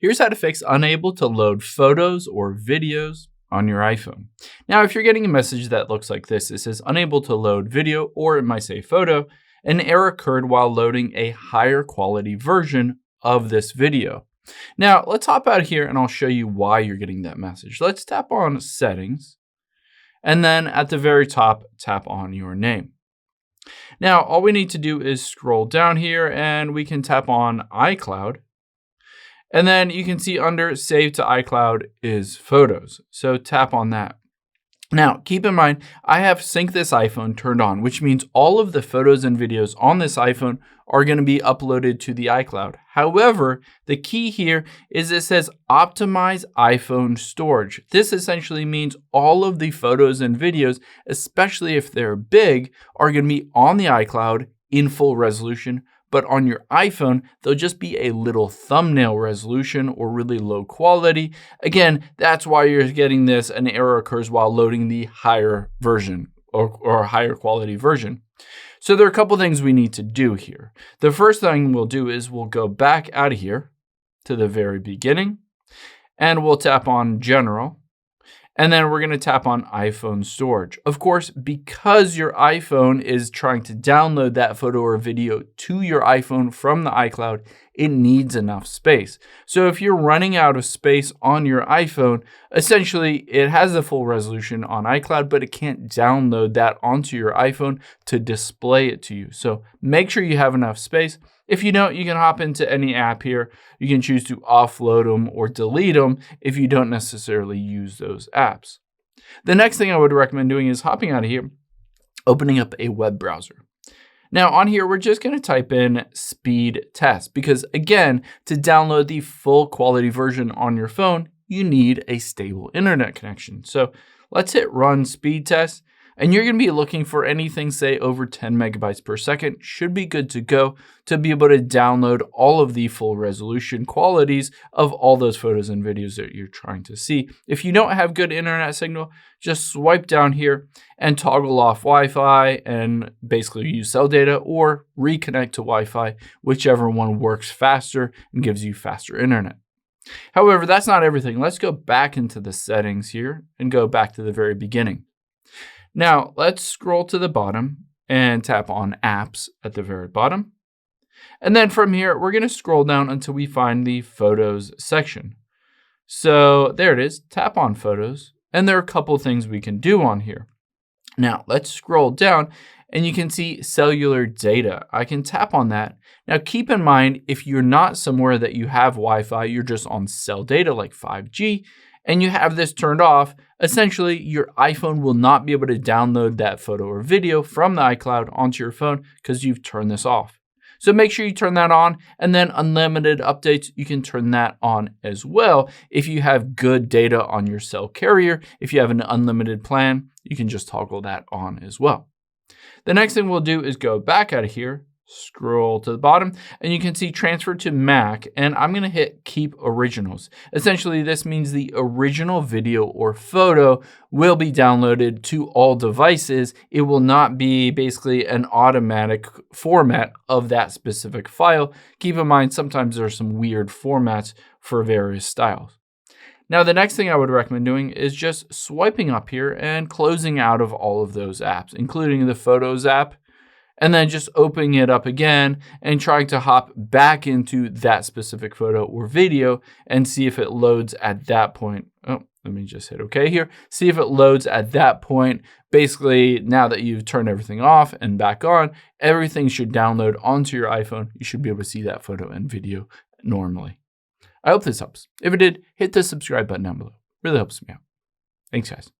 Here's how to fix unable to load photos or videos on your iPhone. Now, if you're getting a message that looks like this, it says unable to load video, or it might say photo, an error occurred while loading a higher quality version of this video. Now, let's hop out of here and I'll show you why you're getting that message. Let's tap on Settings, and then at the very top, tap on your name. Now, all we need to do is scroll down here and we can tap on iCloud. And then you can see under Save to iCloud is Photos. So tap on that. Now, keep in mind, I have Sync This iPhone turned on, which means all of the photos and videos on this iPhone are going to be uploaded to the iCloud. However, the key here is it says Optimize iPhone Storage. This essentially means all of the photos and videos, especially if they're big, are going to be on the iCloud in full resolution. But on your iPhone, they'll just be a little thumbnail resolution or really low quality. Again, that's why you're getting this. An error occurs while loading the higher version or higher quality version. So there are a couple things we need to do here. The first thing we'll do is we'll go back out of here to the very beginning and we'll tap on General. And then we're going to tap on iPhone storage. Of course, because your iPhone is trying to download that photo or video to your iPhone from the iCloud, it needs enough space. So if you're running out of space on your iPhone, essentially it has the full resolution on iCloud, but it can't download that onto your iPhone to display it to you. So make sure you have enough space. If you don't, you can hop into any app here. You can choose to offload them or delete them if you don't necessarily use those apps. The next thing I would recommend doing is hopping out of here, opening up a web browser. Now on here, we're just going to type in speed test because again, to download the full quality version on your phone, you need a stable internet connection. So let's hit run speed test. And you're going to be looking for anything, say, over 10 megabytes per second. Should be good to go to be able to download all of the full resolution qualities of all those photos and videos that you're trying to see. If you don't have good internet signal, just swipe down here and toggle off Wi-Fi and basically use cell data or reconnect to Wi-Fi, whichever one works faster and gives you faster internet. However, that's not everything. Let's go back into the settings here and go back to the very beginning. Now, let's scroll to the bottom and tap on Apps at the very bottom. And then from here, we're going to scroll down until we find the Photos section. So there it is. Tap on Photos. And there are a couple things we can do on here. Now, let's scroll down and you can see cellular data. I can tap on that. Now, keep in mind, if you're not somewhere that you have Wi-Fi, you're just on cell data like 5G, and you have this turned off, essentially your iPhone will not be able to download that photo or video from the iCloud onto your phone because you've turned this off. So make sure you turn that on, and then unlimited updates, you can turn that on as well. If you have good data on your cell carrier, if you have an unlimited plan, you can just toggle that on as well. The next thing we'll do is go back out of here, scroll to the bottom, and you can see transfer to Mac, and I'm going to hit keep originals. Essentially, this means the original video or photo will be downloaded to all devices. It will not be basically an automatic format of that specific file. Keep in mind, sometimes there are some weird formats for various styles. Now, the next thing I would recommend doing is just swiping up here and closing out of all of those apps, including the Photos app, and then just opening it up again and trying to hop back into that specific photo or video and see if it loads at that point. Oh, let me just hit OK here. See if it loads at that point. Basically, now that you've turned everything off and back on, everything should download onto your iPhone. You should be able to see that photo and video normally. I hope this helps. If it did, hit the subscribe button down below. Really helps me out. Thanks, guys.